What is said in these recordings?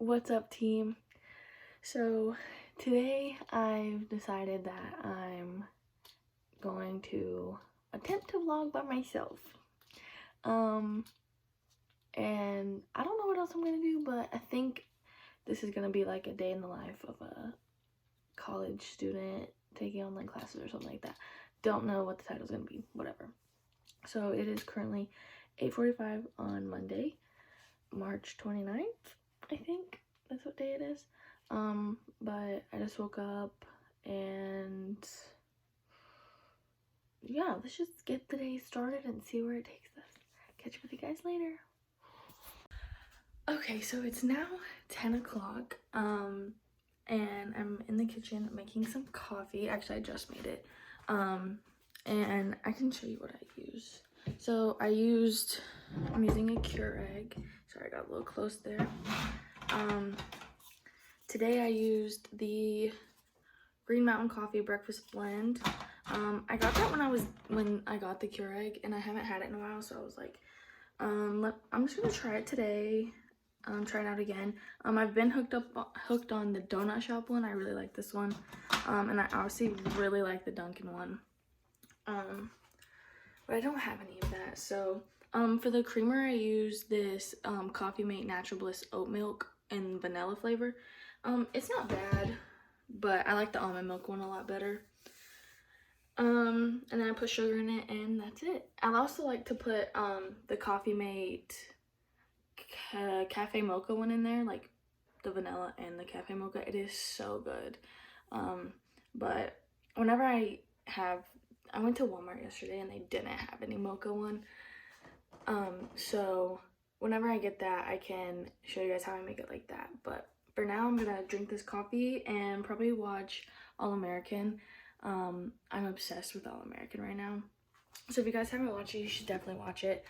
What's up, team? So today I've decided that I'm going to attempt to vlog by myself. And I don't know what else I'm gonna do, but I think this is gonna be like a day in the life of a college student taking online classes or something like that. Don't know what the title's gonna be, whatever. So it is currently 8:45 on Monday, March 29th, I think that's what day it is. But I just woke up and yeah, let's just get the day started and see where it takes us. Catch up with you guys later. Okay, so it's now 10 o'clock, and I'm in the kitchen making some coffee. Actually, I just made it, and I can show you what I use. So I'm using a Keurig. Sorry, I got a little close there. Today I used the Green Mountain Coffee Breakfast Blend. I got that when I got the Keurig, and I haven't had it in a while, so I was like, I'm just gonna try it today. Try it out again. I've been hooked on the Donut Shop one. I really like this one, and I obviously really like the Dunkin' one. But I don't have any of that. So, for the creamer, I use this Coffee Mate Natural Bliss oat milk and vanilla flavor. It's not bad, but I like the almond milk one a lot better. And then I put sugar in it, and that's it. I also like to put the Coffee Mate Cafe Mocha one in there, like the vanilla and the Cafe Mocha. It is so good. But whenever I went to Walmart yesterday and they didn't have any mocha one. So whenever I get that, I can show you guys how I make it like that. But for now, I'm gonna drink this coffee and probably watch All American. I'm obsessed with All American right now. So if you guys haven't watched it, you should definitely watch it.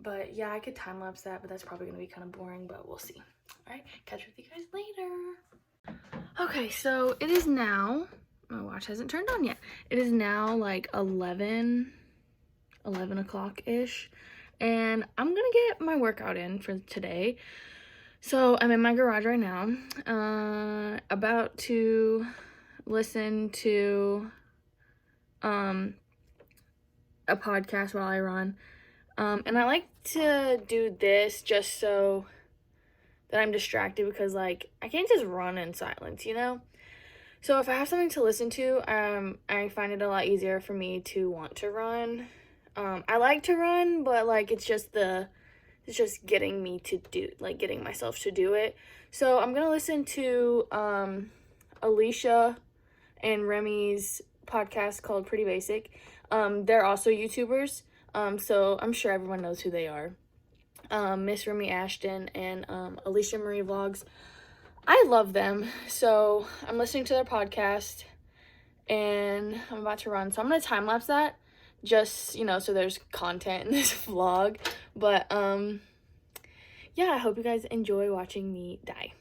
But yeah, I could time lapse that, but that's probably gonna be kind of boring, but we'll see. All right, catch up with you guys later. Okay, so it is now, my watch hasn't turned on yet. It is now like 11 o'clock-ish, and I'm gonna get my workout in for today. So I'm in my garage right now, about to listen to a podcast while I run. And I like to do this just so that I'm distracted, because like I can't just run in silence, you know? So if I have something to listen to, I find it a lot easier for me to want to run. I like to run, but like it's just getting me to getting myself to do it. So I'm gonna listen to Alicia and Remy's podcast called Pretty Basic. They're also YouTubers, so I'm sure everyone knows who they are. Miss Remy Ashton and Alicia Marie Vlogs. I love them, so I'm listening to their podcast, and I'm about to run. So I'm gonna time lapse that, just so there's content in this vlog. But yeah, I hope you guys enjoy watching me die.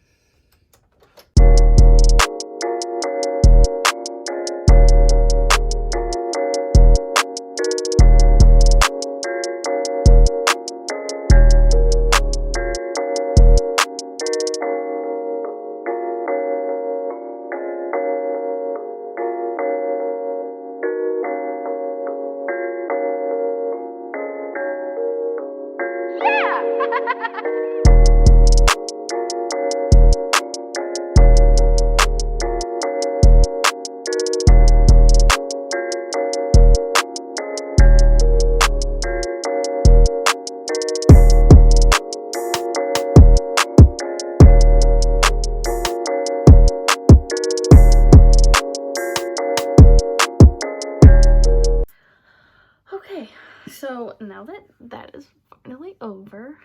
Okay, so now that is finally over,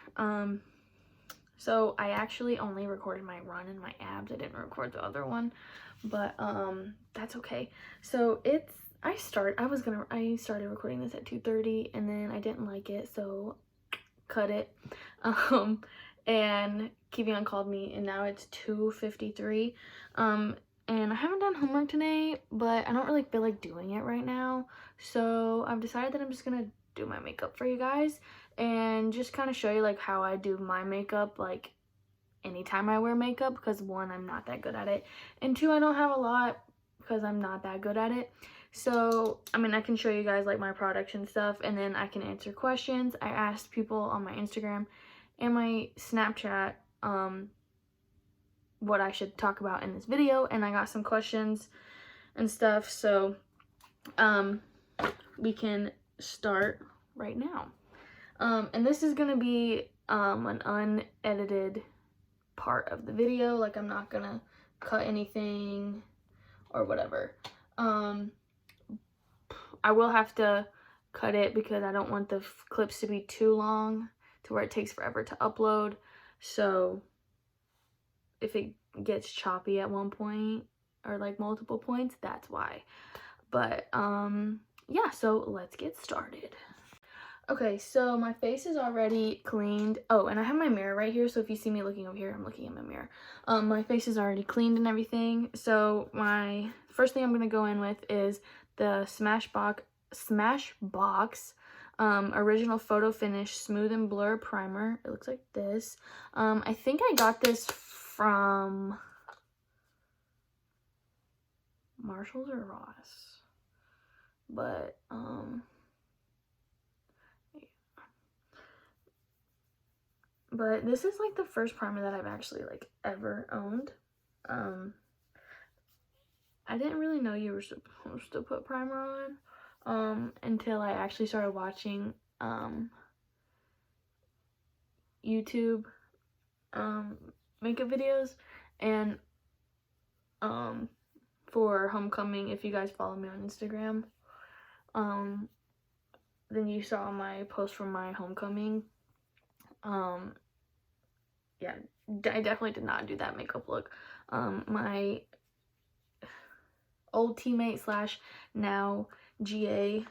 so I actually only recorded my run and my abs. I didn't record the other one, but that's okay. So I started recording this at 2:30, and then I didn't like it, so cut it. And Kevion called me, and now it's 2:53. And I haven't done homework today, but I don't really feel like doing it right now. So I've decided that I'm just gonna do my makeup for you guys and just kind of show you like how I do my makeup, like anytime I wear makeup, because one, I'm not that good at it, and two, I don't have a lot because I'm not that good at it. So I mean, I can show you guys like my products and stuff, and then I can answer questions. I asked people on my Instagram and my Snapchat what I should talk about in this video, and I got some questions and stuff, so we can start right now. And this is gonna be an unedited part of the video, like I'm not gonna cut anything or whatever. I will have to cut it because I don't want the clips to be too long to where it takes forever to upload. So if it gets choppy at one point or like multiple points, that's why. But yeah, so let's get started. Okay, so my face is already cleaned. Oh, and I have my mirror right here, so if you see me looking over here, I'm looking in my mirror. My face is already cleaned and everything. So my first thing I'm gonna go in with is the Smashbox Original Photo Finish Smooth and Blur Primer. It looks like this. I think I got this from Marshalls or Ross, but but this is like the first primer that I've actually like ever owned. I didn't really know you were supposed to put primer on until I actually started watching YouTube makeup videos, and for homecoming, if you guys follow me on Instagram, then you saw my post from my homecoming. Yeah, I definitely did not do that makeup look. My old teammate slash now GA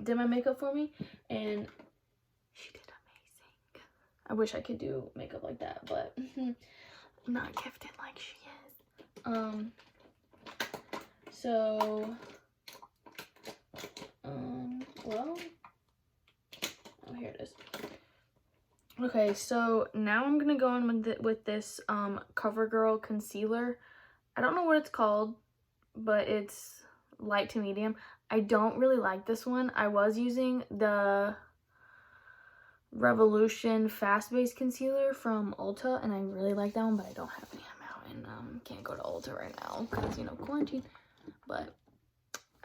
did my makeup for me, and she did amazing. I wish I could do makeup like that, but I'm not gifted like she is. So well, oh, here it is. Okay, so now I'm gonna go in with this CoverGirl concealer. I don't know what it's called, but it's light to medium. I don't really like this one. I was using the Revolution Fast Base Concealer from Ulta, and I really like that one, but I don't have any amount, and can't go to Ulta right now because, you know, quarantine. But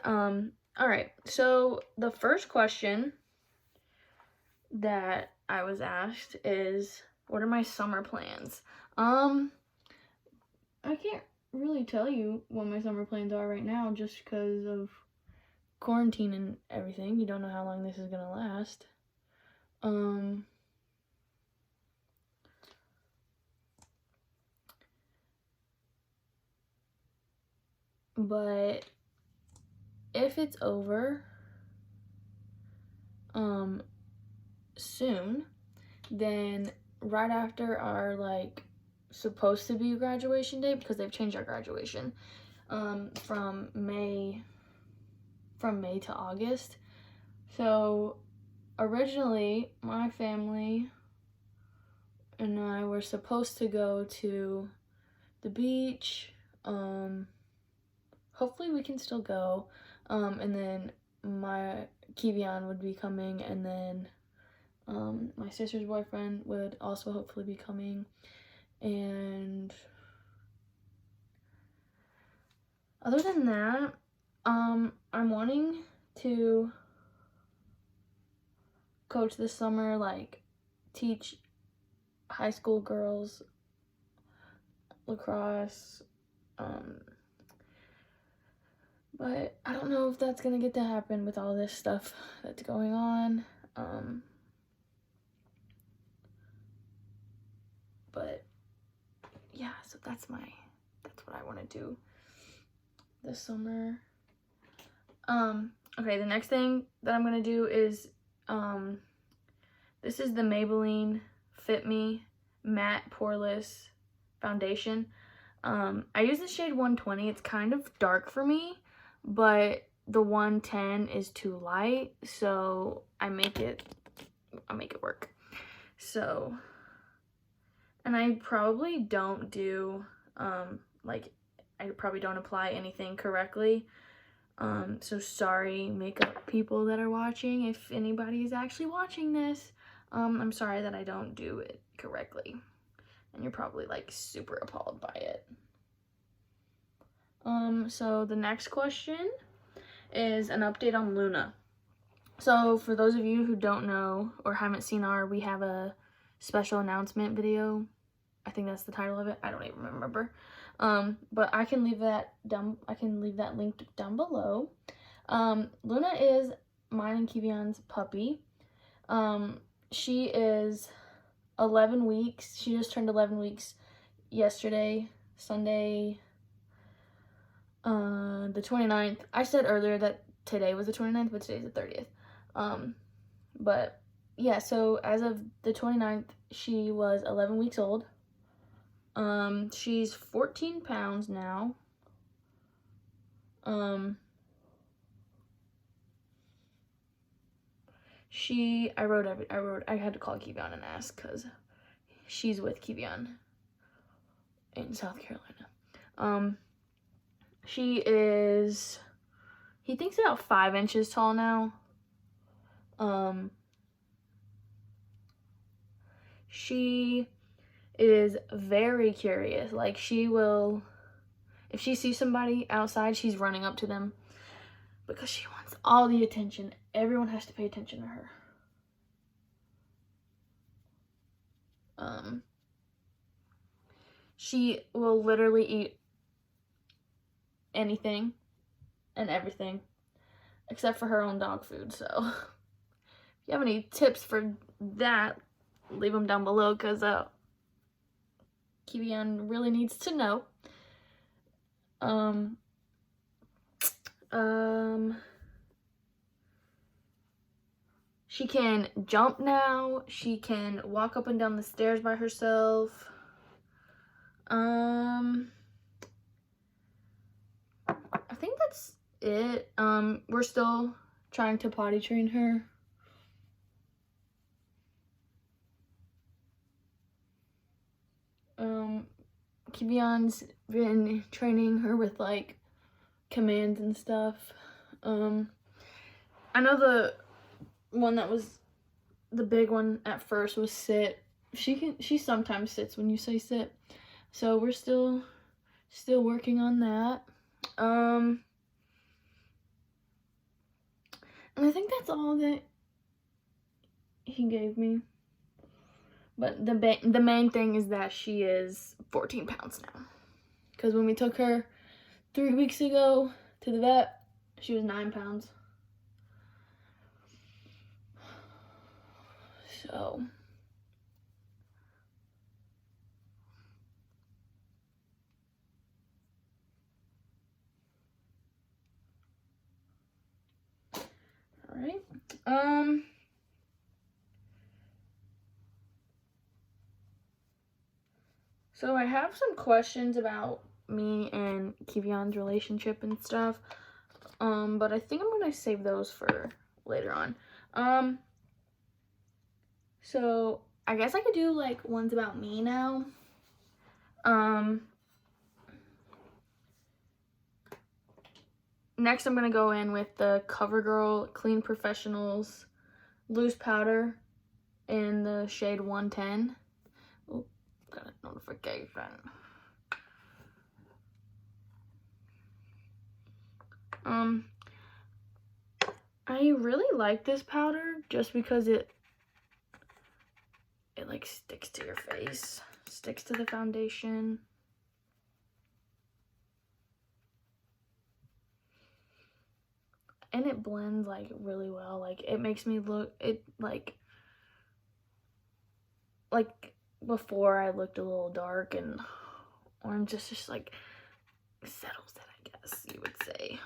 all right, so the first question that I was asked is, what are my summer plans? I can't really tell you what my summer plans are right now just because of quarantine and everything. You don't know how long this is gonna last. But if it's over soon, then right after our like supposed to be graduation date, because they've changed our graduation from May to August. So originally my family and I were supposed to go to the beach. Hopefully we can still go, and then my Kivian would be coming, and then my sister's boyfriend would also hopefully be coming, and other than that, I'm wanting to coach this summer, like teach high school girls lacrosse, but I don't know if that's gonna get to happen with all this stuff that's going on. But yeah, so that's what I want to do this summer. Okay, the next thing that I'm gonna do is this is the Maybelline Fit Me Matte Poreless Foundation. I use the shade 120. It's kind of dark for me, but the 110 is too light, so I make it work. So, And I probably don't do, like, I probably don't apply anything correctly. So sorry, makeup people that are watching, if anybody is actually watching this, I'm sorry that I don't do it correctly. And you're probably, like, super appalled by it. So the next question is an update on Luna. So for those of you who don't know or haven't seen we have a special announcement video. I think that's the title of it. I don't even remember. But I can leave that link down below. Luna is mine and Kivion's puppy. She is 11 weeks. She just turned 11 weeks yesterday, Sunday, the 29th. I said earlier that today was the 29th, but today's the 30th. But yeah, so as of the 29th, she was 11 weeks old. She's 14 pounds now. I had to call Kivion and ask because she's with Kivion in South Carolina. He thinks about 5 inches tall now. She is very curious. Like, she will, if she sees somebody outside, she's running up to them because she wants all the attention. Everyone has to pay attention to her. She will literally eat anything and everything except for her own dog food. So if you have any tips for that, leave them down below because Kivion really needs to know. She can jump now. She can walk up and down the stairs by herself. I think that's it. We're still trying to potty train her. Kivion's been training her with, like, commands and stuff. I know the one that was the big one at first was sit. She sometimes sits when you say sit. So we're still working on that. And I think that's all that he gave me. But the main thing is that she is 14 pounds now. Because when we took her 3 weeks ago to the vet, she was 9 pounds. So all right. So I have some questions about me and Kivion's relationship and stuff. But I think I'm gonna save those for later on. So I guess I could do, like, ones about me now. Next I'm gonna go in with the CoverGirl Clean Professionals Loose Powder in the shade 110. Oh, got a notification. I really like this powder just because it like sticks to your face, sticks to the foundation. And it blends, like, really well. Like, it makes me look, like before I looked a little dark and orange, just like settles it, I guess you would say.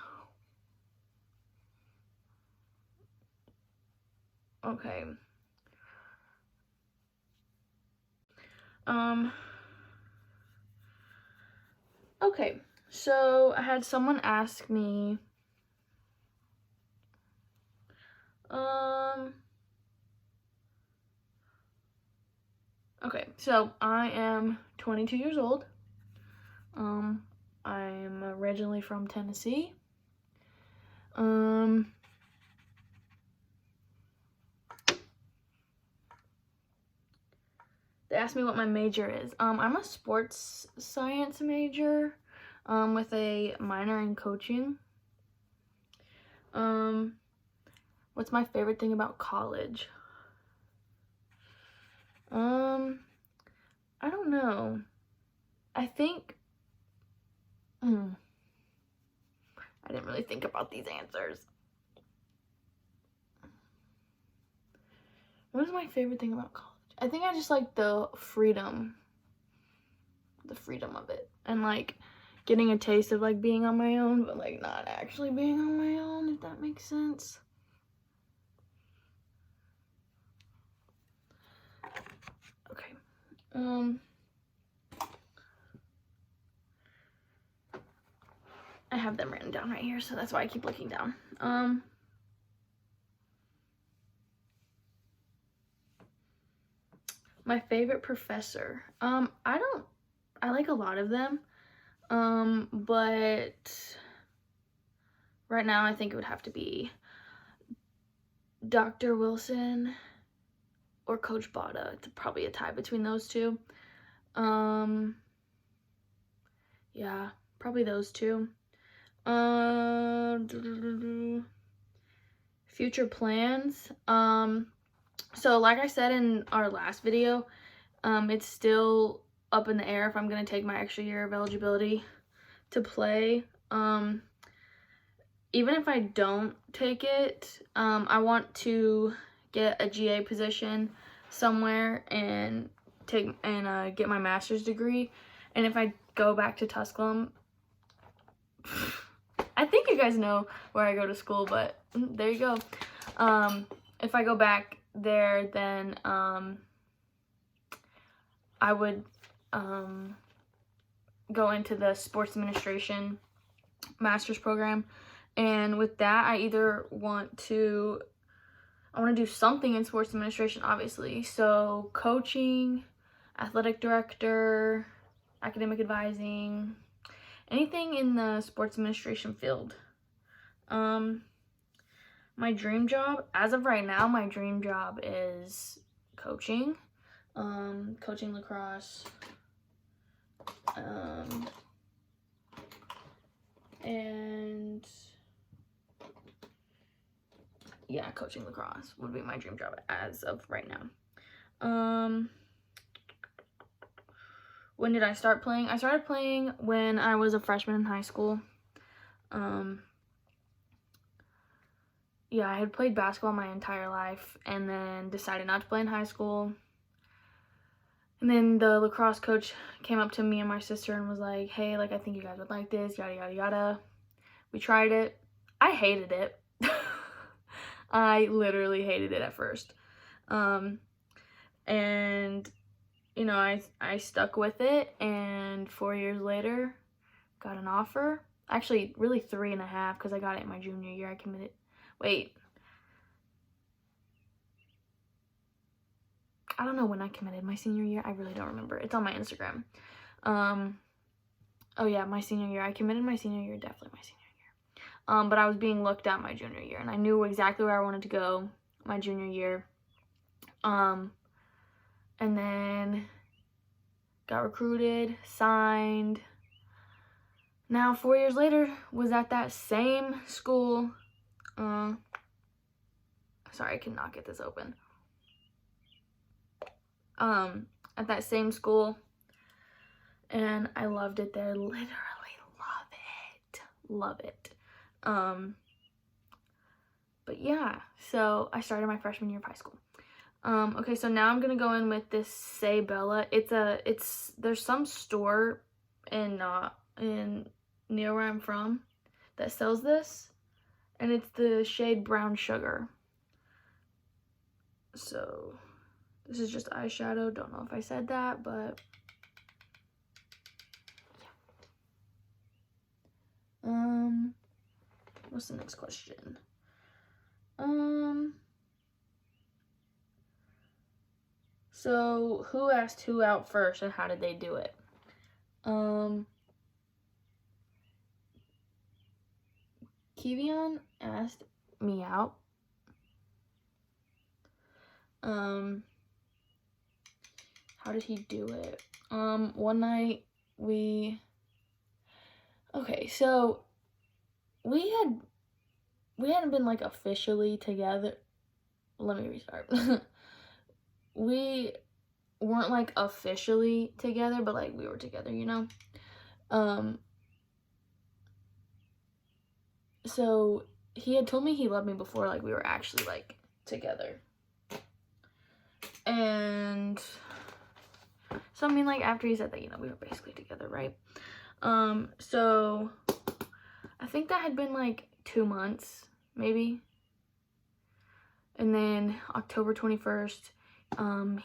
Okay. Okay, so I had someone ask me, Okay, so I am 22 years old. I'm originally from Tennessee. They asked me what my major is. I'm a sports science major, with a minor in coaching. What's my favorite thing about college? I don't know. I think, I didn't really think about these answers. What is my favorite thing about college? I think I just like the freedom of it, and like getting a taste of like being on my own, but like not actually being on my own, if that makes sense. Okay. I have them written down right here, so that's why I keep looking down. My favorite professor. I like a lot of them. But right now I think it would have to be Dr. Wilson or Coach Bada. It's probably a tie between those two. Yeah, probably those two. Future plans. So like I said in our last video, it's still up in the air if I'm gonna take my extra year of eligibility to play. Even if I don't take it, I want to get a GA position somewhere and get my master's degree. And if I go back to Tusculum, I think you guys know where I go to school, but there you go. If I go back there, then I would go into the sports administration master's program. And with that, I want to do something in sports administration, obviously. So coaching, athletic director, academic advising, anything in the sports administration field. My dream job, as of right now, my dream job is coaching. Coaching lacrosse. And yeah, coaching lacrosse would be my dream job as of right now. When did I start playing? I started playing when I was a freshman in high school. Yeah, I had played basketball my entire life and then decided not to play in high school. And then the lacrosse coach came up to me and my sister and was like, hey, like, I think you guys would like this, yada, yada, yada. We tried it. I hated it. I literally hated it at first. And, you know, I stuck with it, and 4 years later, got an offer. Actually, really 3.5, because I got it in my junior year. I committed. Wait. I don't know when I committed. My senior year? I really don't remember. It's on my Instagram. Oh yeah, my senior year. I committed my senior year, definitely my senior year. But I was being looked at my junior year, and I knew exactly where I wanted to go my junior year. And then got recruited, signed. Now 4 years later, was at that same school. Sorry, I cannot get this open. At that same school, and I loved it there. Literally love it. But yeah, so I started my freshman year of high school. Okay, so now I'm gonna go in with this Say Bella. There's some store near where I'm from that sells this, and it's the shade Brown Sugar. So this is just eyeshadow. Don't know if I said that, but yeah. What's the next question? So, who asked who out first and how did they do it? Kivion asked me out. How did he do it? One night okay, so we hadn't been like officially together. Let me restart. We weren't like officially together, but like we were together, you know? So he had told me he loved me before like we were actually like together. And so I mean like after he said that, you know, we were basically together, right? So I think that had been like 2 months, maybe. And then October 21st,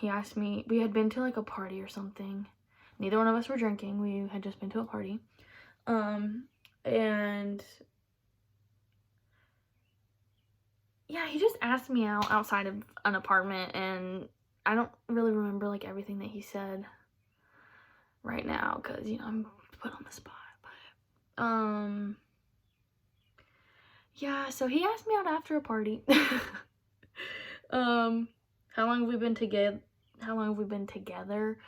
he asked me, we had been to like a party or something. Neither one of us were drinking. We had just been to a party. And yeah, he just asked me out outside of an apartment, and I don't really remember like everything that he said right now because, you know, I'm put on the spot. But yeah, so he asked me out after a party. How long have we been together?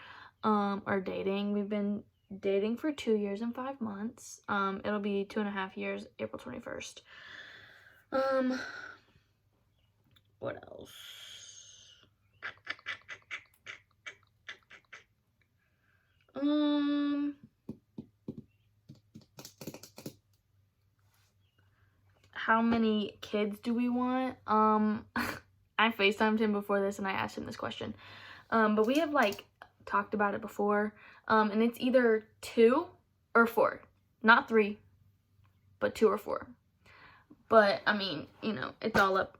Or dating? We've been dating for 2 years and 5 months. It'll be 2.5 years, April 21st. What else? How many kids do we want? I FaceTimed him before this and I asked him this question. But we have like talked about it before. And it's either 2 or 4. Not 3, but 2 or 4. But I mean, you know, it's all up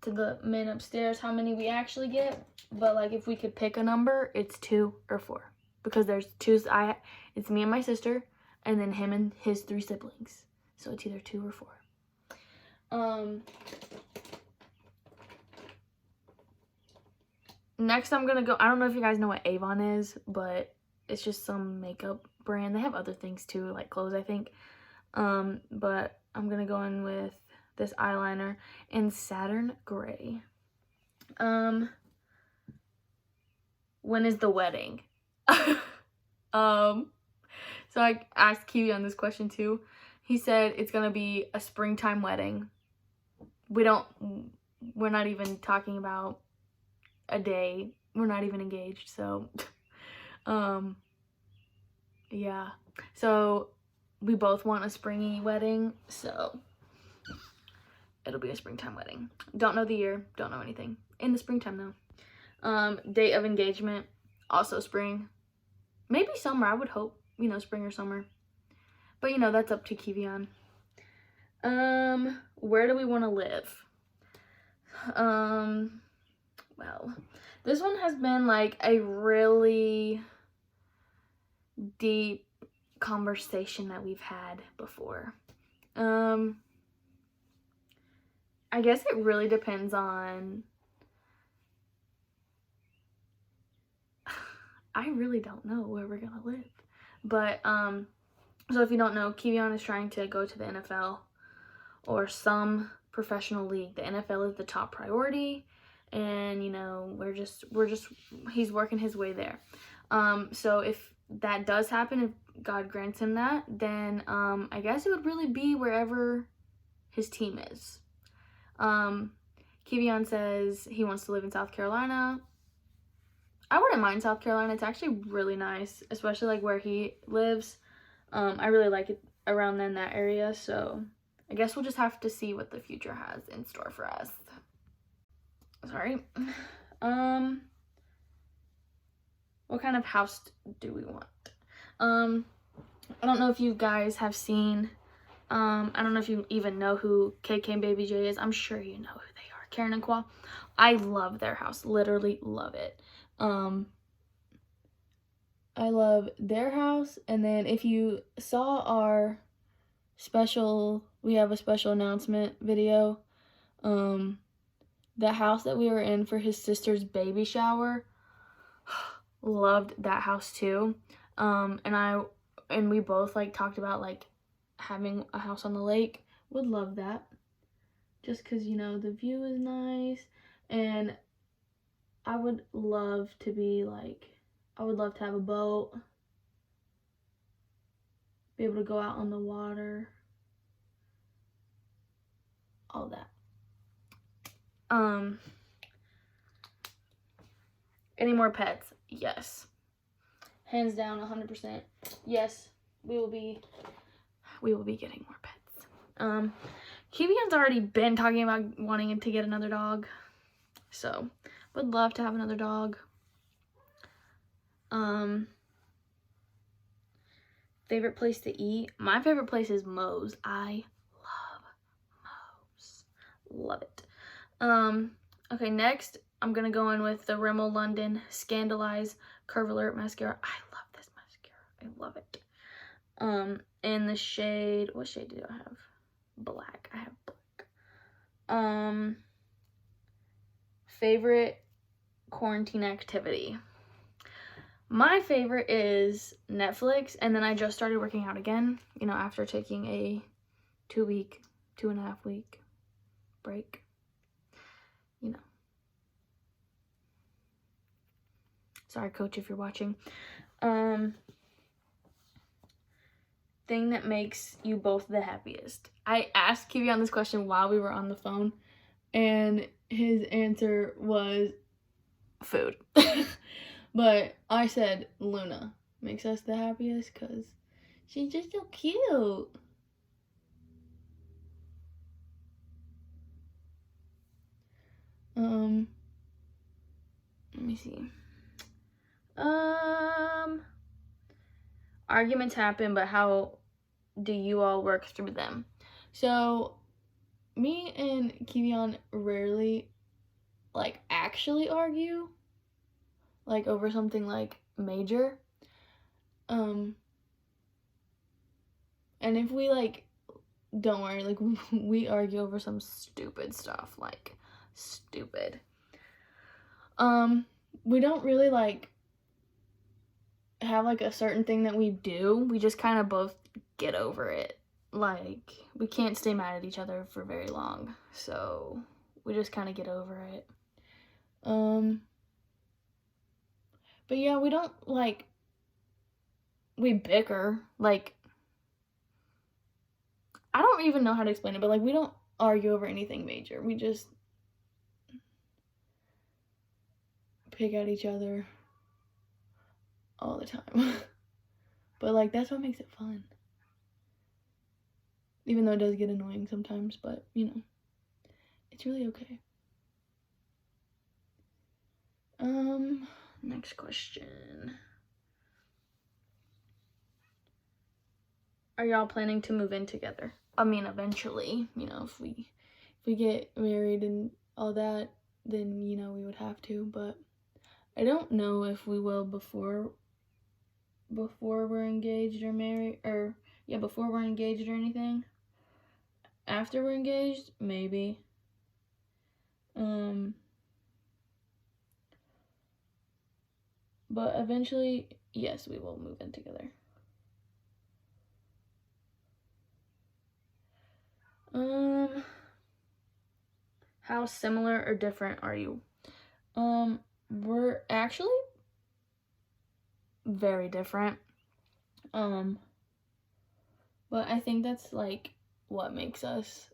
to the men upstairs how many we actually get. But like if we could pick a number, it's 2 or 4. Because there's it's me and my sister, and then him and his 3 siblings. So it's either 2 or 4. Next I'm gonna go, I don't know if you guys know what Avon is, but it's just some makeup brand. They have other things too, like clothes, I think. But I'm gonna go in with this eyeliner in Saturn Gray. When is the wedding? So I asked Kiwi on this question too. He said it's gonna be a springtime wedding. We're not even talking about a day. We're not even engaged, so yeah. So we both want a springy wedding, so it'll be a springtime wedding. Don't know the year, don't know anything. In the springtime though. Date of engagement, also spring. Maybe summer, I would hope, you know, spring or summer. But you know, that's up to Kivion. Where do we want to live? Well, this one has been like a really deep conversation that we've had before. I guess it really depends on, I really don't know where we're gonna live. But so if you don't know, Kivion is trying to go to the NFL or some professional league. The NFL is the top priority, and you know, he's working his way there. So if that does happen, if God grants him that, then I guess it would really be wherever his team is. Kivion says he wants to live in South Carolina. I wouldn't mind South Carolina. It's actually really nice, especially like where he lives. I really like it around in that area, so I guess we'll just have to see what the future has in store for us. Sorry. What kind of house do we want? I don't know if you guys have seen, I don't know if you even know who KK and Baby J is. I'm sure you know who they are. Karen and Kwa. I love their house. Literally love it. I love their house. And then if you saw our we have a special announcement video, the house that we were in for his sister's baby shower, Loved that house too. And we both like talked about like having a house on the lake. Would love that. Just because, you know, the view is nice. And I would love to be like, I would love to have a boat. Be able to go out on the water. All that. Any more pets? Yes. Hands down, 100%. Yes, we will be getting more pets. Kivion's already been talking about wanting to get another dog. So, would love to have another dog. Favorite place to eat? My favorite place is Moe's. I love Moe's. Love it. Okay, next I'm gonna go in with the Rimmel London Scandalize Curve Alert mascara. I love this mascara. I love it. In the shade, what shade do I have? Black. I have black. Favorite quarantine activity. My favorite is Netflix, and then I just started working out again, you know, after taking a 2.5 week break, you know. Sorry, coach, if you're watching. Thing that makes you both the happiest. I asked Kivion this question while we were on the phone, and his answer was food. But I said Luna makes us the happiest because she's just so cute. Let me see. Arguments happen, but how do you all work through them? So, me and Kivion rarely, like, actually argue, like, over something, like, major. And if we, like, don't worry, like, we argue over some stupid stuff, like, stupid. We don't really, like, have, like, a certain thing that we do. We just kind of both get over it. Like, we can't stay mad at each other for very long, so we just kind of get over it. But yeah, we don't, like, we bicker, like, I don't even know how to explain it, but, like, we don't argue over anything major. We just pick at each other all the time. But, like, that's what makes it fun. Even though it does get annoying sometimes, but, you know, it's really okay. Next question. Are y'all planning to move in together? I mean, eventually, you know, if we get married and all that, then, you know, we would have to, but I don't know if we will before we're engaged or married, or, yeah, before we're engaged or anything. After we're engaged, maybe. But eventually, yes, we will move in together. How similar or different are you? We're actually very different. But I think that's, like, what makes us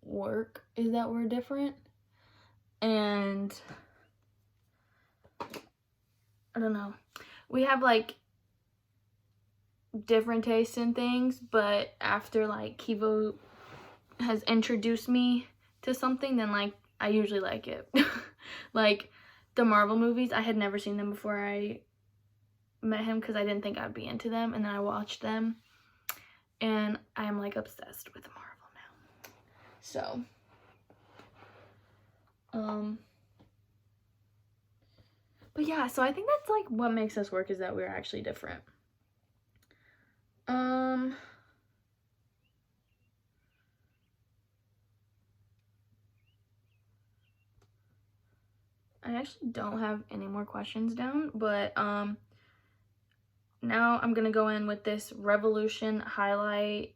work, is that we're different. And I don't know. We have, like, different tastes in things, but after, like, Kivo has introduced me to something, then, like, I usually like it. Like, the Marvel movies, I had never seen them before I met him because I didn't think I'd be into them, and then I watched them, and I'm, like, obsessed with Marvel now. So, but yeah, so I think that's, like, what makes us work, is that we're actually different. I actually don't have any more questions down, but now I'm gonna go in with this Revolution highlight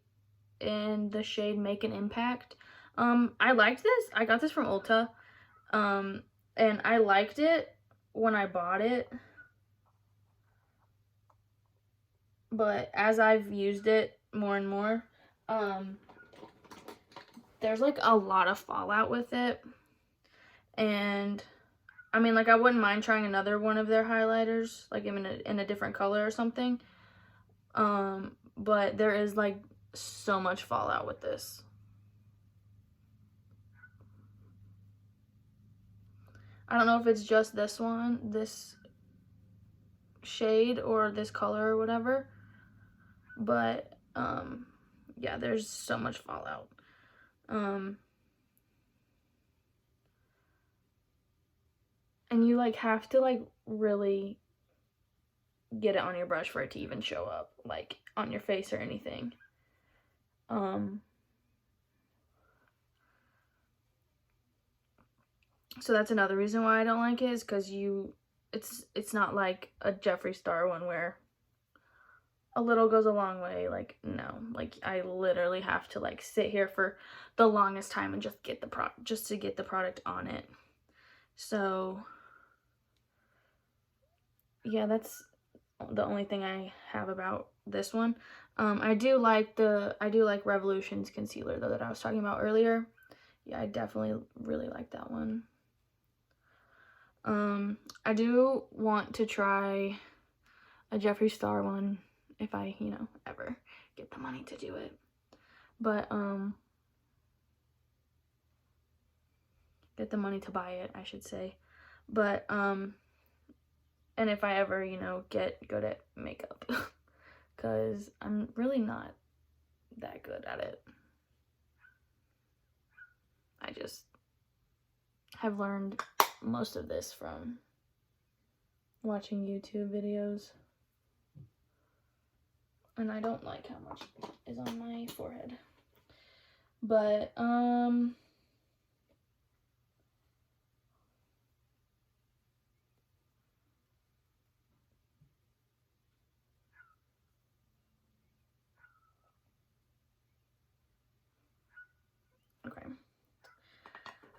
in the shade Make an Impact. I liked this. I got this from Ulta, and I liked it when I bought it, but as I've used it more and more, there's like a lot of fallout with it, and I mean, like, I wouldn't mind trying another one of their highlighters, like in a different color or something, but there is like so much fallout with this. I don't know if it's just this one, this shade, or this color or whatever, but yeah, there's so much fallout. And you like have to like really get it on your brush for it to even show up like on your face or anything. So that's another reason why I don't like it, is because it's not like a Jeffree Star one where a little goes a long way. Like, no, like I literally have to like sit here for the longest time and just get to get the product on it. So yeah, that's the only thing I have about this one. I do like Revolution's concealer though that I was talking about earlier. Yeah, I definitely really like that one. I do want to try a Jeffree Star one if I, ever get the money to do it. But, get the money to buy it, I should say. But, and if I ever, get good at makeup, because I'm really not that good at it. I just have learned most of this from watching YouTube videos. And I don't like how much is on my forehead. But,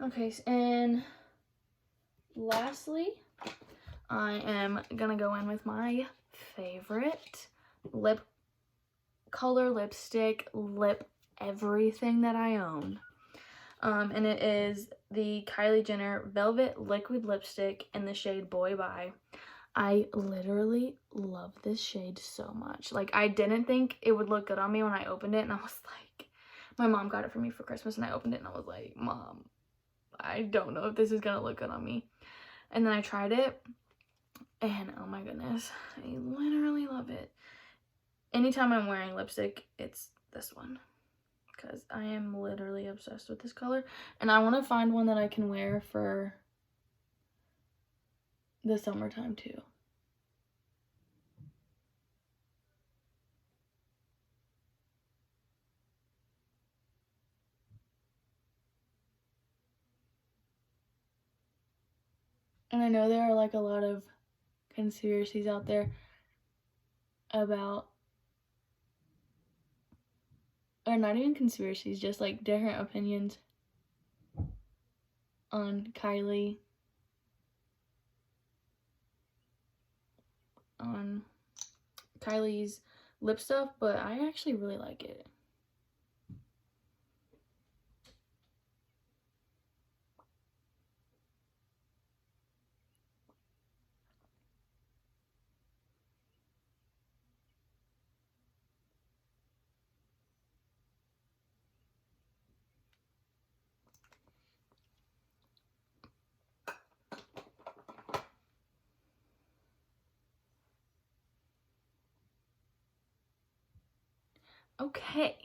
okay, and lastly, I am gonna go in with my favorite lip color, lipstick, lip everything that I own. And it is the Kylie Jenner Velvet Liquid Lipstick in the shade Boy Bye. I literally love this shade so much. Like, I didn't think it would look good on me when I opened it, and I was like, my mom got it for me for Christmas, and I opened it, and I was like, Mom, I don't know if this is gonna look good on me. And then I tried it, and oh my goodness, I literally love it. Anytime I'm wearing lipstick, it's this one, because I am literally obsessed with this color, and I want to find one that I can wear for the summertime too. And I know there are like a lot of conspiracies out there about, or not even conspiracies, just like different opinions on Kylie's lip stuff, but I actually really like it. Okay,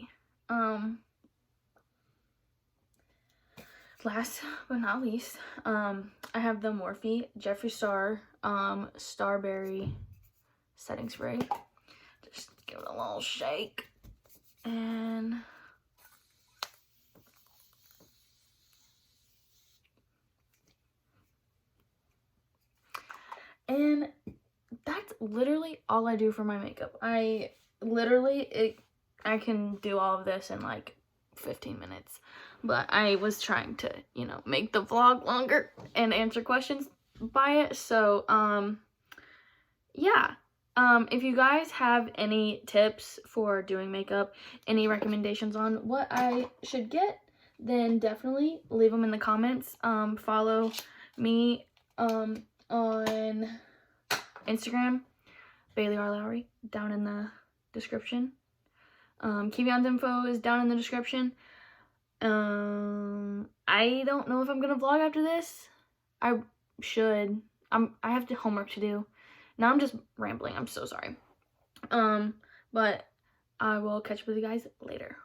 last but not least, I have the Morphe Jeffree Star Starberry setting spray. Just give it a little shake, and And that's literally all I do for my makeup. I can do all of this in like 15 minutes. But I was trying to, make the vlog longer and answer questions by it. So, yeah. If you guys have any tips for doing makeup, any recommendations on what I should get, then definitely leave them in the comments. Follow me on Instagram, Bailey R. Lowry, down in the description. Kivion's info is down in the description. I don't know if I'm gonna vlog after this. I should. I have homework to do. Now I'm just rambling. I'm so sorry. But I will catch up with you guys later.